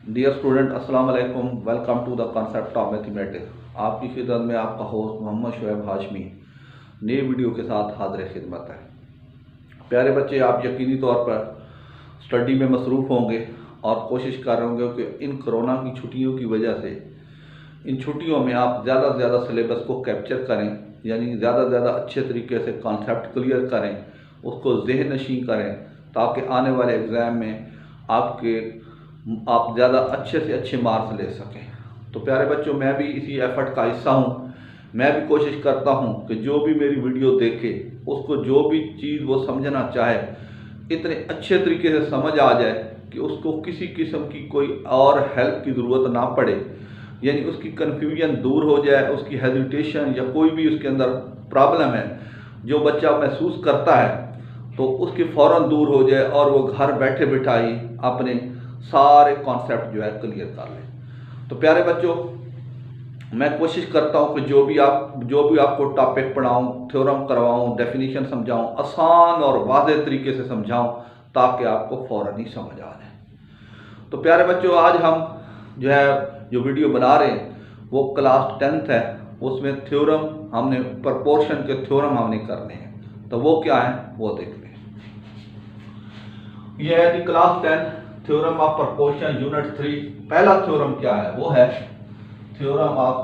Dear student, अस्सलाम वालेकुम। Welcome to the concept of mathematics. आपकी खिदमत में आपका होस्ट मोहम्मद शुएब हाशमी नई वीडियो के साथ हाजिर खिदमत है। प्यारे बच्चे, आप यकीनी तौर पर स्टडी में मसरूफ़ होंगे और कोशिश कर रहे होंगे कि इन कोरोना की छुट्टियों की वजह से इन छुट्टियों में आप ज़्यादा से ज़्यादा सिलेबस को कैप्चर करें, यानी ज़्यादा से ज़्यादा अच्छे तरीके से कॉन्सेप्ट क्लियर करें, उसको ज़हन नशीं करें, ताकि आने वाले एग्ज़ाम में आप ज़्यादा अच्छे से अच्छे मार्क्स ले सकें। तो प्यारे बच्चों, मैं भी इसी एफ़र्ट का हिस्सा हूँ। मैं भी कोशिश करता हूँ कि जो भी मेरी वीडियो देखे उसको जो भी चीज़ वो समझना चाहे इतने अच्छे तरीके से समझ आ जाए कि उसको किसी किस्म की कोई और हेल्प की ज़रूरत ना पड़े, यानी उसकी कन्फ्यूजन दूर हो जाए, उसकी हेजिटेशन या कोई भी उसके अंदर प्रॉब्लम है जो बच्चा महसूस करता है तो उसकी फ़ौरन दूर हो जाए और वो घर बैठे बिठाई अपने सारे कॉन्सेप्ट जो है क्लियर कर लें। तो प्यारे बच्चों, मैं कोशिश करता हूँ कि जो भी आपको टॉपिक पढ़ाऊँ, थ्योरम करवाऊँ, डेफिनेशन समझाऊँ, आसान और वाज़ेह तरीके से समझाऊँ ताकि आपको फ़ौरन ही समझ आ जाए। तो प्यारे बच्चों, आज हम जो वीडियो बना रहे हैं वो क्लास 10th है। उसमें थ्योरम हमने प्रपोर्शन के थ्योरम हमने करने हैं। तो वो क्या है वो देखते हैं। यह है class 10 theorem of proportion unit 3। पहला थ्योरम क्या है? वो है थ्योरम ऑफ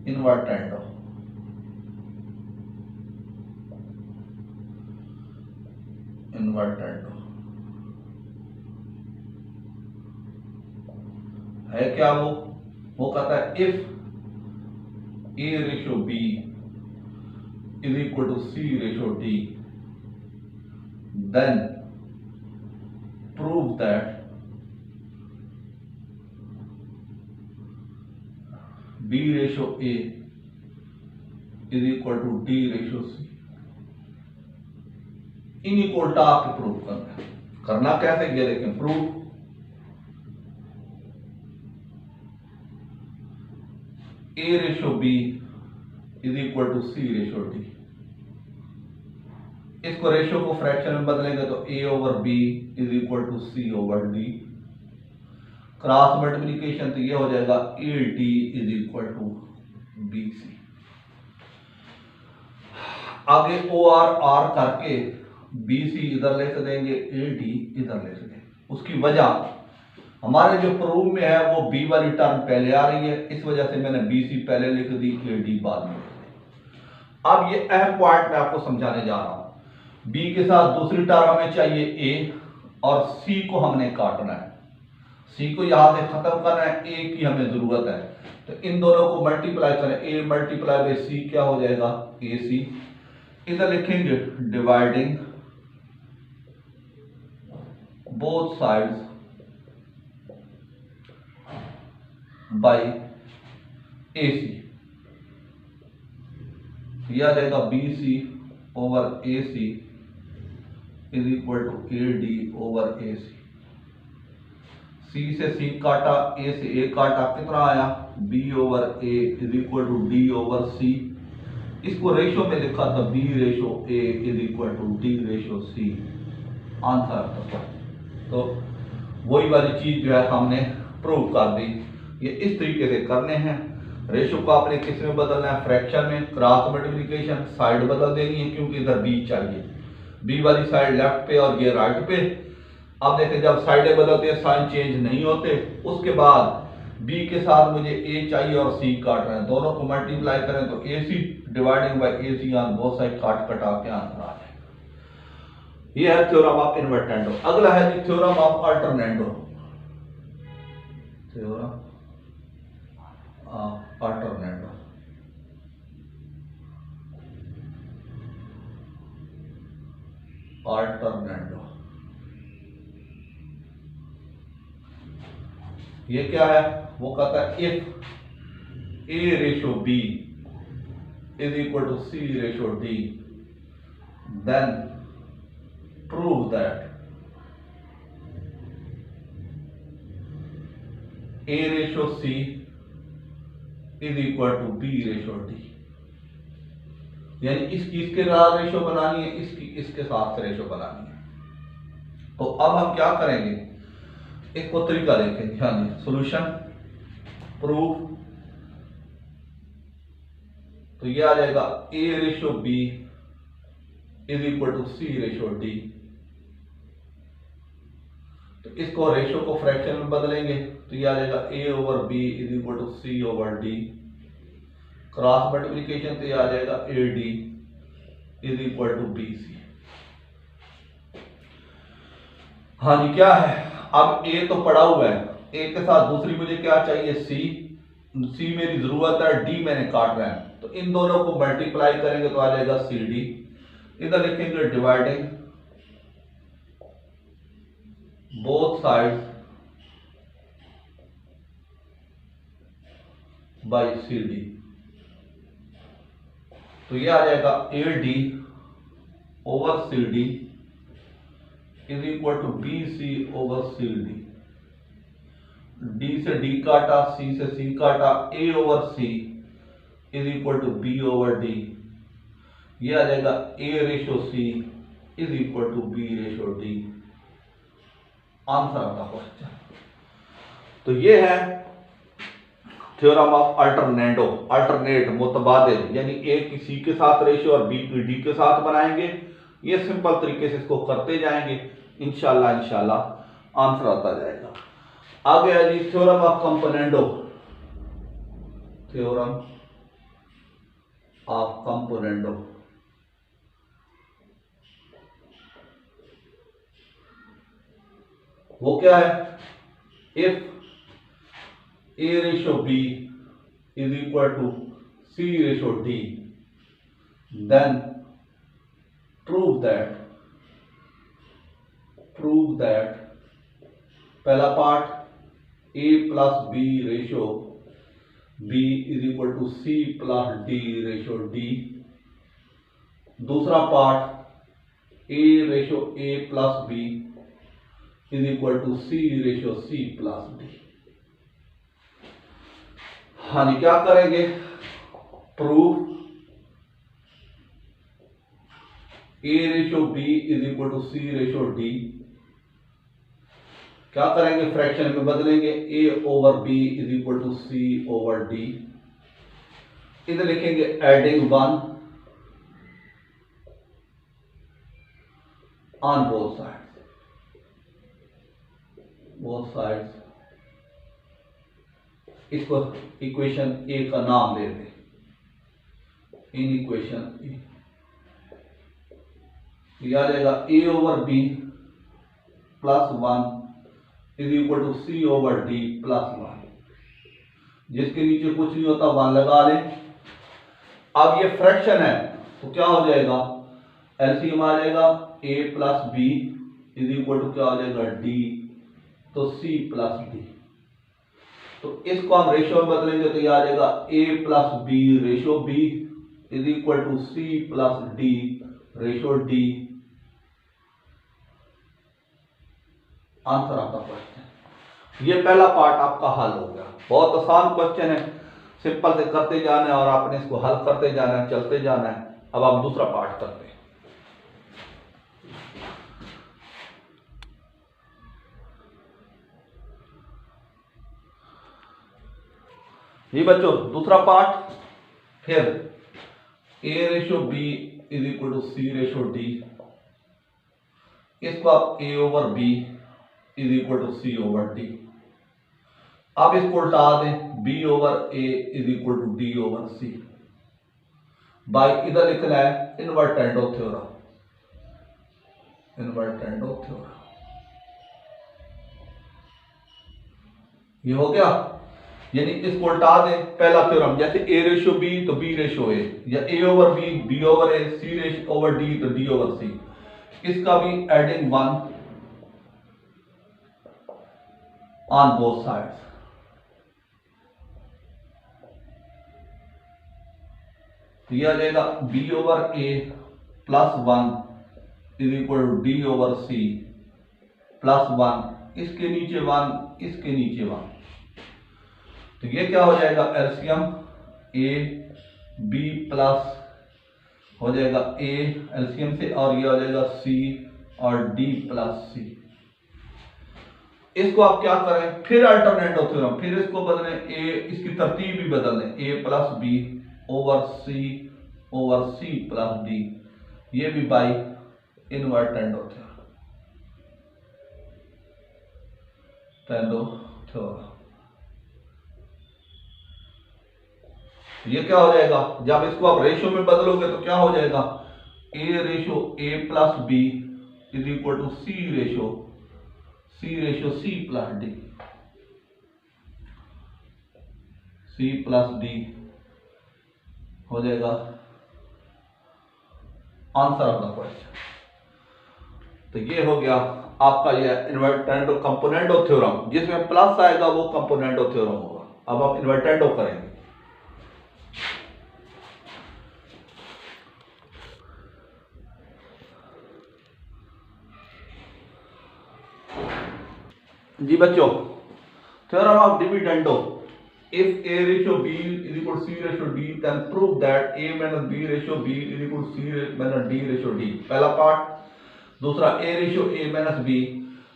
इनवर्टेंडो। है क्या वो कहता है if A ratio B is equal to C ratio D, then prove that B ratio A is equal to D ratio C। Inequality आपको प्रूव करना कैसे ये, लेकिन prove A ratio B is equal to C ratio D। इसको ratio को fraction में बदलेंगे तो A over B is equal to C over D। Cross multiplication तो ये हो जाएगा AD is equal to BC। आगे OR करके BC इधर लिख देंगे, AD इधर लिख देंगे। उसकी वजह हमारे जो प्रूफ में है वो B वाली टर्म पहले आ रही है, इस वजह से मैंने BC पहले लिख दी, AD बाद में लिख दी। अब ये अहम पॉइंट मैं आपको समझाने जा रहा हूं। B के साथ दूसरी टर्म हमें चाहिए A और C को हमने काटना है। C को यहां से खत्म करना है, A की हमें जरूरत है। तो इन दोनों को मल्टीप्लाई करें, A मल्टीप्लाई बाय C क्या हो जाएगा? AC। इधर लिखेंगे dividing both sides by AC। यह आ जाएगा BC over AC is equal to AD over AC। C से C काटा, A से A काटा, कितना आया? B over A is equal to D over C। इसको रेशो में लिखा था B ratio A is equal to D ratio C। Answer तो वही वाली चीज जो है हमने प्रूव कर दी। ये इस तरीके से करने हैं। रेशो को आपने किस में बदलना है? फ्रैक्शन में। क्रॉस मल्टीप्लिकेशन, साइड बदल देनी है क्योंकि इधर B चाहिए। B वाली साइड लेफ्ट पे और ये राइट पे। अब देखें, जब साइडें बदलते हैं साइन चेंज नहीं होते। उसके बाद B के साथ मुझे A चाहिए और C काट रहे हैं, दोनों को मल्टीप्लाई करें तो AC dividing by AC on both side काट कटा के आंसर आ जाएगा। ये है थ्योरम ऑफ इनवर्टेंडो। अगला है जी theorem of alternendo. Theorem of alternendo. ये क्या है? वो कहता है if A ratio B is equal to C ratio D, then prove that A ratio C is equal to B ratio D। यानी इसकी इसके साथ रेशो बनानी है, इसकी इसके साथ रेशो बनानी है। तो अब हम क्या करेंगे? इसको तरीका देखें, ध्यान दें। सोल्यूशन प्रूफ, तो ये आ जाएगा a ratio b is equal to c ratio d। तो इसको रेशो को फ्रैक्शन में बदलेंगे तो ये आ जाएगा a over b is equal to c over d। Cross multiplication तो ये आ जाएगा ad is equal to bc। हाँ जी, क्या है अब a तो पड़ा हुआ है, a के साथ दूसरी मुझे क्या चाहिए c मेरी जरूरत है, d मैंने काट रहा है, तो इन दोनों को मल्टीप्लाई करेंगे तो आ जाएगा cd। इधर लिखेंगे dividing both sides by cd, तो ये आ जाएगा ad over cd is equal to bc over cd। d से d काटा, c से c काटा, a over c is equal to b over d। ये आ जाएगा a ratio c is equal to b ratio d। Answer आता question. तो ये है थ्योरम ऑफ अल्टरनेट मुतबादिल, यानी a की c के साथ रेशो और b की d के साथ बनाएंगे। ये सिंपल तरीके से इसको करते जाएंगे, इंशाल्लाह आंसर आता जाएगा। आगे है जी theorem of componendo. Theorem of componendo, वो क्या है? If a ratio b is equal to c ratio d, then prove that पहला part a plus b ratio b is equal to c plus d ratio d। दूसरा part a ratio a plus b is equal to c ratio c plus d। हाँ जी, क्या करेंगे? Proof a ratio b is equal to c ratio d। क्या करेंगे? Fraction में बदलेंगे, a over b is equal to c over d। इधर लिखेंगे एडिंग 1 ऑन बोथ साइड्स। इसको इक्वेशन ए का नाम दे दें, इन इक्वेशन ए। ये आ जाएगा a over b plus 1 is equal to c over d plus 1। जिसके नीचे कुछ नहीं होता 1 लगा लें। अब ये फ्रैक्शन है तो क्या हो जाएगा? एलसीएम आ जाएगा a plus b is equal to क्या हो जाएगा? d, तो c प्लस d। तो इसको हम रेशो में बदलेंगे तो ये आ जाएगा a plus b ratio b is equal to c plus d ratio d। Answer आपका क्वेश्चन। ये पहला पार्ट आपका हल हो गया। बहुत आसान क्वेश्चन है, सिंपल से करते जाना है और आपने इसको हल करते जाना है, चलते जाना है। अब आप दूसरा पार्ट करते हैं। ये बच्चों दूसरा पार्ट, फिर a ratio b is equal to c ratio d। इसको आप a over b is equal to c over d। अब इसको उल्टा दें, b over a is equal to d over c। बाई इधर लिखना है इनवर्टेंडो थ्योरम। ये हो गया, यानी इसको उल्टा दें। पहला थ्योरम जैसे a रेशो b तो b रेशो a, या a over b, b over a, c ratio over d तो d ओवर c। इसका भी एडिंग 1 ऑन बोथ साइड्स। तो यह आ जाएगा b over a plus 1 is equal to d over c plus 1। इसके नीचे 1, इसके नीचे 1। तो ये क्या हो जाएगा? एलसीएम a b प्लस हो जाएगा a एलसीएम से, और ये हो जाएगा c और d प्लस c। इसको आप क्या करें, फिर अल्टरनेटो थ्योरम, फिर इसको बदलें, ए इसकी तरतीब भी बदल दें, a plus b over c plus d, ये भी बाई इनवर्टेंडो थ्योरम। ये क्या हो जाएगा, जब इसको आप रेशियो में बदलोगे तो क्या हो जाएगा, a ratio a plus b is equal to c ratio c plus d, c plus d हो जाएगा आंसर ऑफ द क्वेश्चन। तो ये हो गया आपका ये इन्वर्टेंडो कंपोनेंटो थ्योरम, जिसमें प्लस आएगा वो कंपोनेंटो थ्योरम होगा। अब आप इन्वर्टेंडो करेंगे। जी बच्चों, theorem of dividendo, if a ratio b is equal to c ratio d, then prove that a minus b ratio b is equal to c minus d ratio d। पहला part. दूसरा a ratio a minus b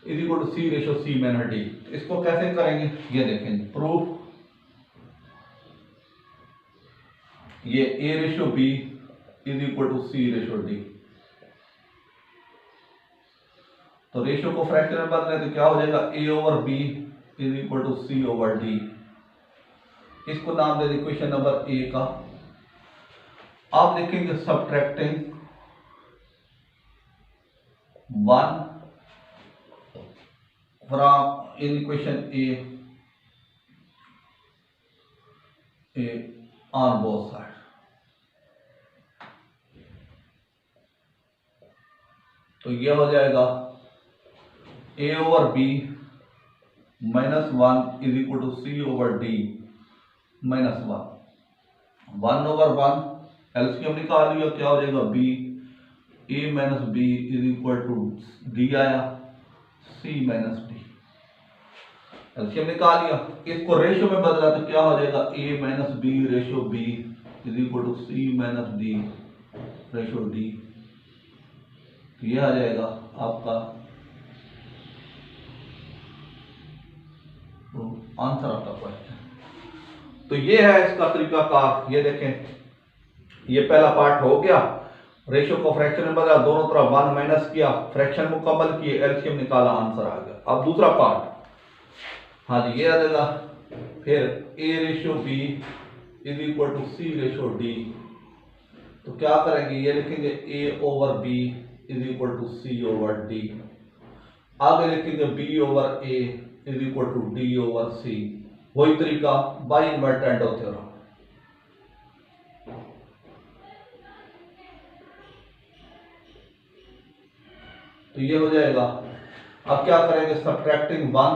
is equal to c ratio c minus d। इसको कैसे करेंगे ये देखेंगे। Proof, ये a ratio b is equal to c ratio d, तो ratio को फ्रैक्शन में बदलें तो क्या हो जाएगा, a over b is equal to c over d। इसको नाम दे दें इक्वेशन नंबर ए का। आप लिखेंगे subtracting 1 from in equation A on both side. तो ये हो जाएगा a over b minus 1 is equal to c over d minus 1 over 1 LCM निकाल लिया, क्या हो जाएगा b a minus b is equal to d आया c माइनस d, एलसीएम निकाल लिया। इसको रेशियो में बदला तो क्या हो जाएगा a minus b ratio b is equal to c minus d ratio d। तो यह आ जाएगा आपका आंसर ऑफ द क्वेश्चन। तो ये है इसका तरीकाकार। ये देखें, ये पहला पार्ट हो गया, रेशियो को फ्रैक्शन में बदला, दोनों तरफ 1 माइनस किया, फ्रैक्शन मुकम्मल किए, एलसीएम निकाला, आंसर आ गया। अब दूसरा पार्ट, हाँ जी ये आ जाएगा, फिर a ratio b is equal to c ratio d। तो क्या करेंगे, ये लिखेंगे a over b is equal to c over d, आगे लिखेंगे b over a is equal to d over c। वही तरीका बाई इन्वर्टेंडो थ्योरम। तो ये हो जाएगा। अब क्या करेंगे, सब्ट्रैक्टिंग 1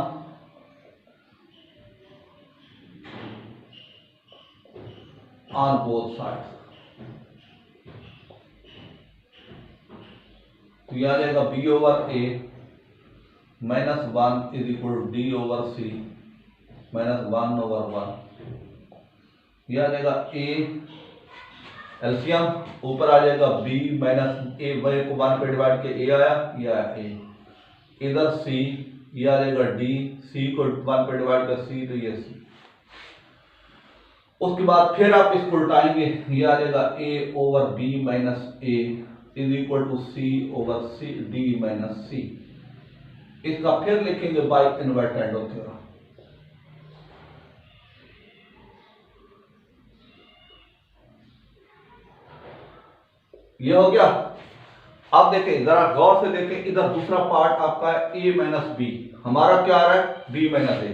ऑन बोथ साइड। तो यह आ जाएगा b over a minus 1 is equal to d over c minus 1 over 1। यह आ जाएगा a एलसीएम, ऊपर आ जाएगा b माइनस a, वही को 1 पे डिवाइड के a आया, यह आया a, इधर c, यह आ जाएगा d, c को 1 पे डिवाइड कर c, तो ये c। उसके बाद फिर आप इसको उल्टाएंगे, यह आ जाएगा a over b minus a is equal to c over c d minus c। इसका फिर लिखेंगे बाई इन्वर्टेंडो थ्योरम। ये हो गया। अब देखें, जरा गौर से देखें, इधर दूसरा पार्ट आपका है a माइनस बी, हमारा क्या आ रहा है b माइनस a।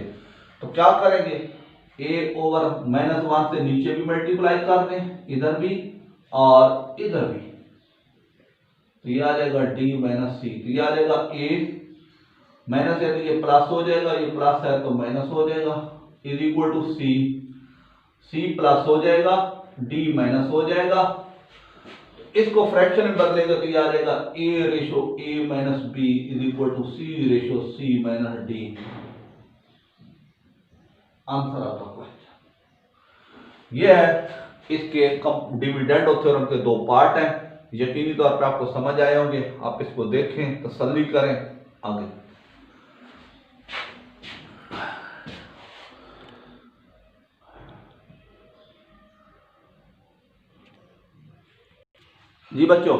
तो क्या करेंगे, a ओवर माइनस 1 से नीचे भी मल्टीप्लाई कर दें, इधर भी और इधर भी, तो ये आ जाएगा d माइनस c। तो ये आ जाएगा a माइनस है तो ये प्लस हो जाएगा, ये प्लस है तो माइनस हो जाएगा, is equal to c plus हो जाएगा, d माइनस हो जाएगा। इसको फ्रैक्शन में बदलेगा तो ये आ जाएगा a ratio a minus b is equal to c ratio c minus d। Answer आपका क्वेश्चन ये है। इसके डिविडेंडो थ्योरम के 2 पार्ट हैं, यकीनी तौर पे आपको समझ आए होंगे। आप इसको देखें, तसल्ली करें, आगे जी बच्चों,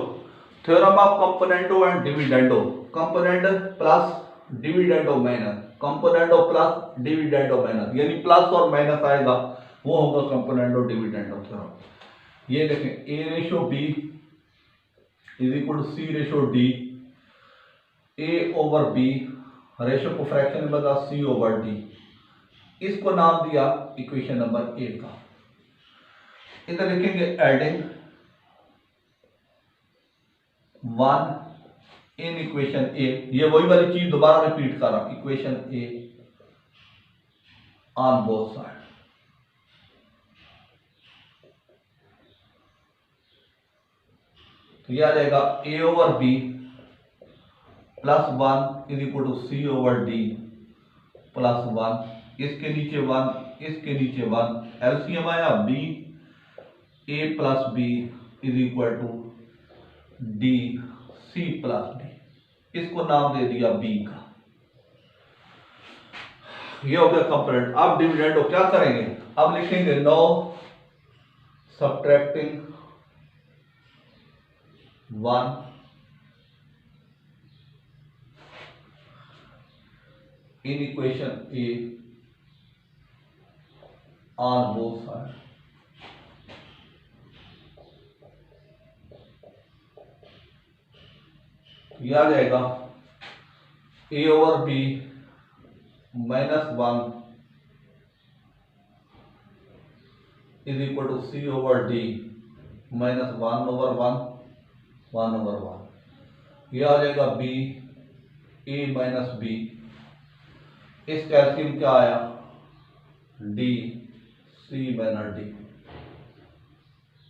theorem of componendo and dividendo, componendo plus dividendo minus, componendo plus dividendo minus, यानी प्लस और माइनस आएगा वो होगा कंपोनेंटो डिविडेंडो थ्योरम। ये देखें a ratio B is equal to C ratio d, a over b ratio को fraction में बता सी ओवर डी, इसको नाम दिया इक्वेशन नंबर ए का। इधर लिखेंगे एडिंग 1 इन इक्वेशन ए, ये वही वाली चीज दोबारा रिपीट कर रहा, equation A on both side. तो यह आ जाएगा a over b plus 1 is equal to c over d plus 1, इसके नीचे 1, इसके नीचे 1, एलसीएम आया b, a plus b is equal to d c plus d, इसको नाम दे दिया बी का। ये हो गया कंपोनेंट। अब डिविडेंड क्या करेंगे, अब लिखेंगे now subtracting 1 in equation A on both side. यह आ जाएगा a over b minus 1 is equal to c over d minus 1 over 1, 1 over 1। यह आ जाएगा बी ए माइनस बी, इस कैल्शियम क्या आया डी सी माइनस डी,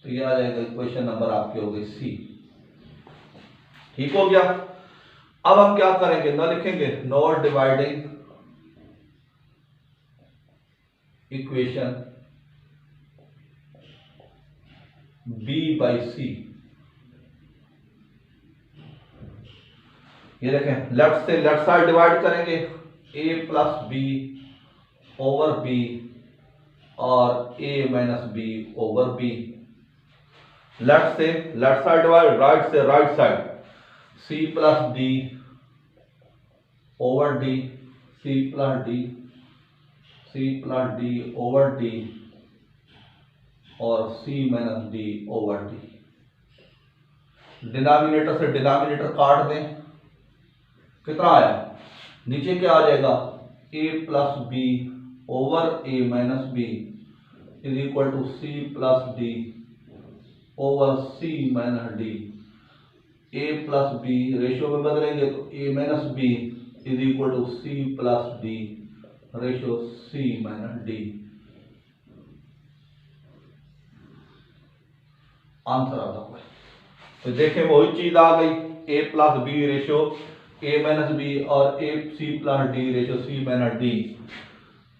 तो यह आ जाएगा इक्वेशन नंबर आपकी हो गई सी। ठीक हो गया। अब हम क्या करेंगे, ना लिखेंगे now dividing equation b by c. ये देखें लेफ्ट से लेफ्ट साइड डिवाइड करेंगे, a plus b over b और a minus b over b. Left से लेफ्ट साइड डिवाइड, राइट से right side c plus d over d, c plus d, c plus d over d और c minus d over d. Denominator से denominator काट दें, कितना आया, नीचे क्या आ जाएगा a plus b over a minus b is equal to c plus d over c minus d. A plus b ratio में बदलेंगे तो a minus b is equal to c plus d ratio c minus d. Answer आ गया। तो देखें वही चीज आ गई, a plus b ratio a minus b और a c plus d ratio c minus d.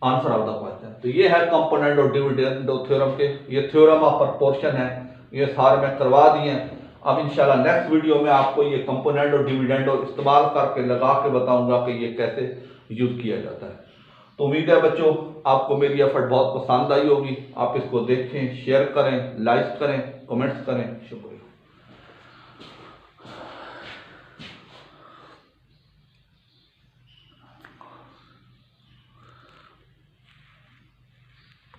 Answer of the question. तो ये है कंपोनेंट और डिविडेंड थ्योरम के, ये थ्योरम ऑफ प्रोपोर्शन है, ये सारे मैं करवा दिए हैं। अब इंशाल्लाह नेक्स्ट वीडियो में आपको ये कंपोनेंट और डिविडेंड इस्तेमाल करके लगा के बताऊंगा कि ये कैसे यूज किया जाता है। तो उम्मीद है बच्चों आपको मेरी एफर्ट बहुत पसंद आई होगी। आप इसको देखें, शेयर करें, लाइक करें, कमेंट्स करें। शुक्रिया।